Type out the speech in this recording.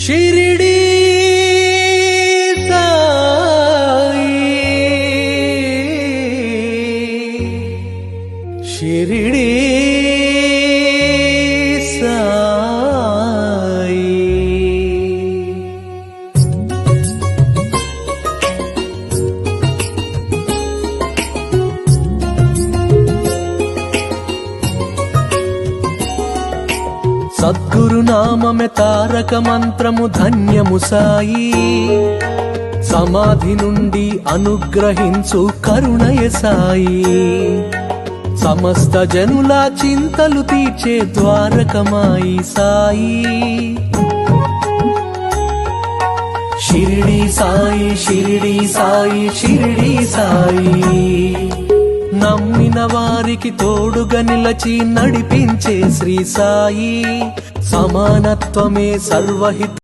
షిరిడి సాయి షిరిడి సాయి సద్గురు నామమే తారక మంత్రము ధన్యము సాయి సమాధి నుండి అనుగ్రహించు కరుణయ సాయి సమస్త జనుల చింతలు తీర్చే ద్వారకమాయి సాయి షిరిడి సాయి షిరిడి సాయి షిరిడి సాయి నమ్మిన వారికి తోడుగా నిలచి నడిపించే శ్రీ సాయి సమానత్వమే సర్వహిత